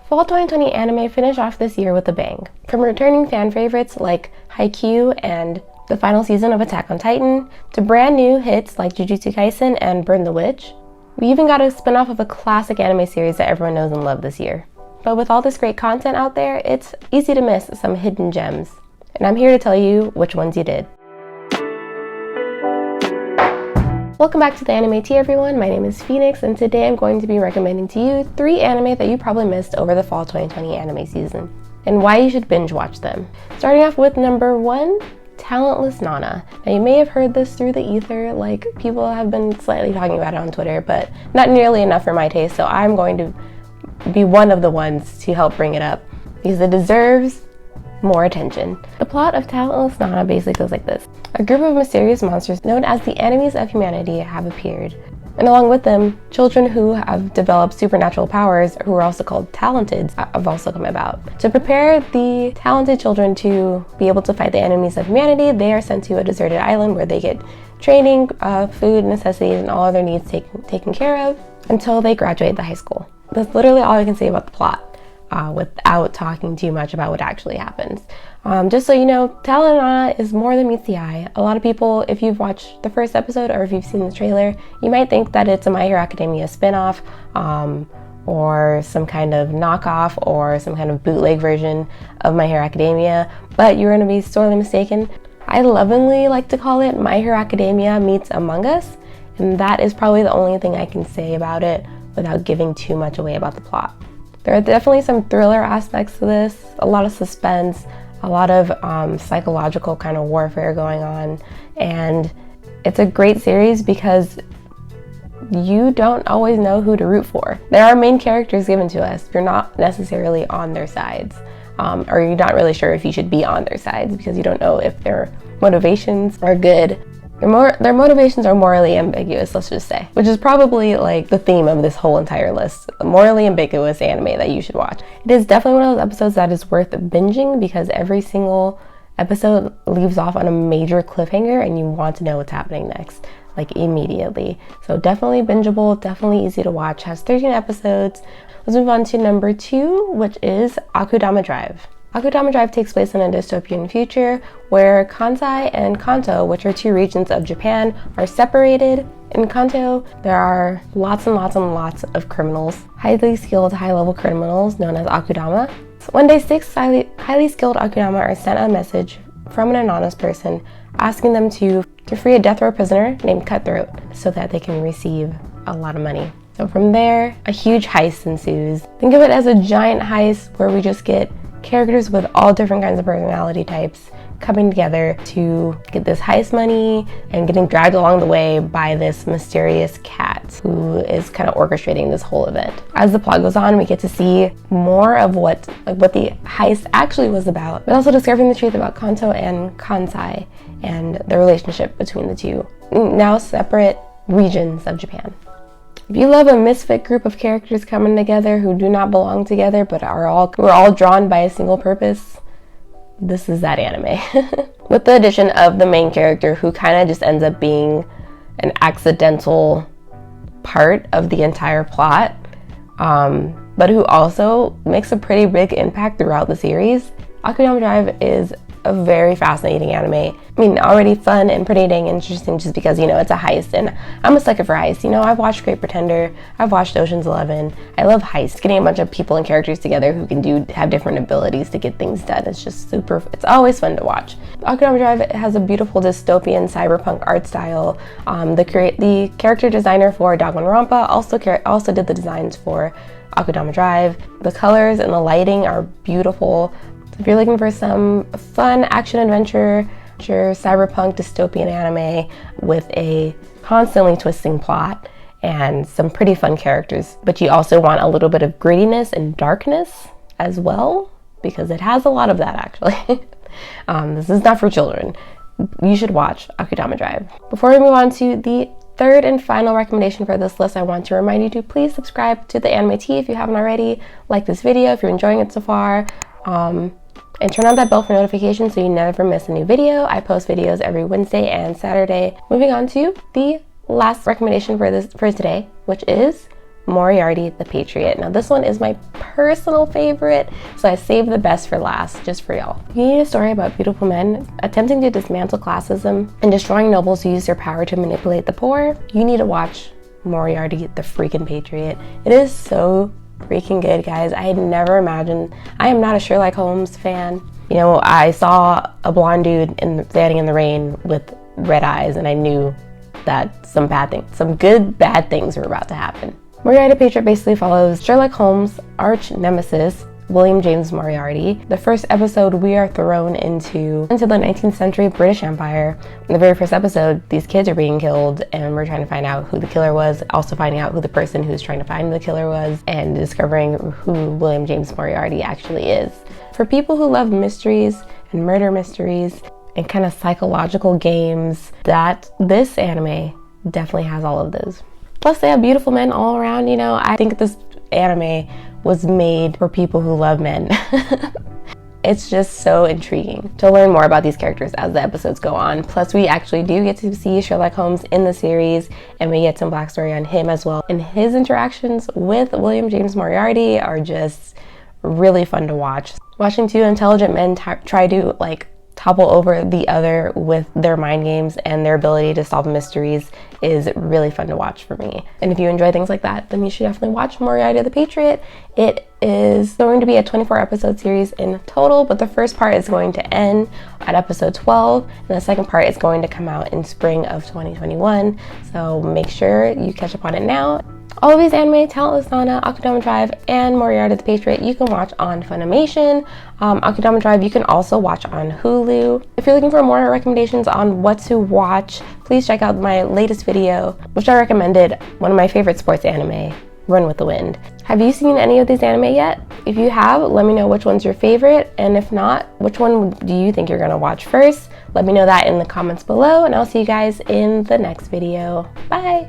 Fall 2020 anime finished off this year with a bang. From returning fan favorites like Haikyuu and the final season of Attack on Titan, to brand new hits like Jujutsu Kaisen and Burn the Witch, we even got a spin-off of a classic anime series that everyone knows and loves this year. But with all this great content out there, it's easy to miss some hidden gems. And I'm here to tell you which ones you did. Welcome back to the Anime Tea, everyone. My name is Phoenix, and today I'm going to be recommending to you 3 anime that you probably missed over the fall 2020 anime season, and why you should binge watch them. Starting off with number 1, Talentless Nana. Now you may have heard this through the ether, like people have been slightly talking about it on Twitter, but not nearly enough for my taste, so I'm going to be one of the ones to help bring it up, because it deserves more attention. The plot of Talentless Nana basically goes like this. A group of mysterious monsters known as the enemies of humanity have appeared, and along with them, children who have developed supernatural powers, who are also called talented, have also come about. To prepare the talented children to be able to fight the enemies of humanity, they are sent to a deserted island where they get training, food, necessities, and all other needs taken care of until they graduate the high school. That's literally all I can say about the plot. Without talking too much about what actually happens. Just so you know, Talentless Nana is more than meets the eye. A lot of people, if you've watched the first episode or if you've seen the trailer, you might think that it's a My Hero Academia spinoff, or some kind of knockoff or some kind of bootleg version of My Hero Academia, but you're going to be sorely mistaken. I lovingly like to call it My Hero Academia meets Among Us, and that is probably the only thing I can say about it without giving too much away about the plot. There are definitely some thriller aspects to this, a lot of suspense, a lot of psychological kind of warfare going on, and it's a great series because you don't always know who to root for. There are main characters given to us. You're not necessarily on their sides, or you're not really sure if you should be on their sides because you don't know if their motivations are good. Their motivations are morally ambiguous, let's just say, which is probably like the theme of this whole entire list. A morally ambiguous anime that you should watch. It is definitely one of those episodes that is worth binging because every single episode leaves off on a major cliffhanger and you want to know what's happening next, like immediately. So definitely bingeable, definitely easy to watch, has 13 episodes. Let's move on to number 2, which is Akudama Drive. Akudama Drive takes place in a dystopian future where Kansai and Kanto, which are 2 regions of Japan, are separated. In Kanto, there are lots and lots and lots of criminals, highly skilled, high-level criminals known as Akudama. So one day, 6 highly skilled Akudama are sent a message from an anonymous person asking them to free a death row prisoner named Cutthroat so that they can receive a lot of money. So from there, a huge heist ensues. Think of it as a giant heist where we just get characters with all different kinds of personality types coming together to get this heist money and getting dragged along the way by this mysterious cat who is kind of orchestrating this whole event. As the plot goes on, we get to see more of what the heist actually was about, but also discovering the truth about Kanto and Kansai and the relationship between the 2 now separate regions of Japan. If you love a misfit group of characters coming together who do not belong together but we're all drawn by a single purpose, this is that anime. With the addition of the main character who kind of just ends up being an accidental part of the entire plot, but who also makes a pretty big impact throughout the series. Akudama Drive is a very fascinating anime. I mean, already fun and pretty dang interesting just because, it's a heist, and I'm a sucker for heists. I've watched Great Pretender, I've watched Ocean's 11. I love heists. Getting a bunch of people and characters together who can have different abilities to get things done. It's just it's always fun to watch. Akudama Drive has a beautiful dystopian cyberpunk art style. The character designer for Danganronpa also did the designs for Akudama Drive. The colors and the lighting are beautiful. If you're looking for some fun action-adventure, cyberpunk dystopian anime with a constantly twisting plot and some pretty fun characters, but you also want a little bit of grittiness and darkness as well, because it has a lot of that actually. This is not for children. You should watch Akudama Drive. Before we move on to the 3rd and final recommendation for this list, I want to remind you to please subscribe to the Anime Tea if you haven't already. Like this video if you're enjoying it so far. And turn on that bell for notifications so you never miss a new video. I post videos every Wednesday and Saturday. Moving on to the last recommendation for today, which is Moriarty The Patriot. Now this one is my personal favorite, so I saved the best for last, just for y'all. You need a story about beautiful men attempting to dismantle classism and destroying nobles who use their power to manipulate the poor. You need to watch Moriarty The freaking Patriot. It is so freaking good, guys. I had never imagined. I am not a Sherlock Holmes fan. You know, I saw a blonde dude standing in the rain with red eyes, and I knew that some good bad things were about to happen. Moriarty The Patriot basically follows Sherlock Holmes' arch nemesis, William James Moriarty. The first episode, we are thrown into the 19th century British Empire. In the very first episode, these kids are being killed, and we're trying to find out who the killer was, also finding out who the person who's trying to find the killer was, and discovering who William James Moriarty actually is. For people who love mysteries and murder mysteries and kind of psychological games, that this anime definitely has all of those. Plus, they have beautiful men all around. You know, I think this anime was made for people who love men. It's just so intriguing to learn more about these characters as the episodes go on. Plus, we actually do get to see Sherlock Holmes in the series, and we get some backstory on him as well. And his interactions with William James Moriarty are just really fun to watch. Watching two intelligent men try to topple over the other with their mind games and their ability to solve mysteries is really fun to watch for me. And if you enjoy things like that, then you should definitely watch Moriarty The Patriot. It is going to be a 24 episode series in total, but the first part is going to end at episode 12, and the second part is going to come out in spring of 2021. So make sure you catch up on it now. All of these anime, Talentless Nana, Akudama Drive, and Moriarty The Patriot, you can watch on Funimation. Akudama Drive, you can also watch on Hulu. If you're looking for more recommendations on what to watch, please check out my latest video, which I recommended one of my favorite sports anime, Run with the Wind. Have you seen any of these anime yet? If you have, let me know which one's your favorite, and if not, which one do you think you're gonna watch first? Let me know that in the comments below, and I'll see you guys in the next video. Bye!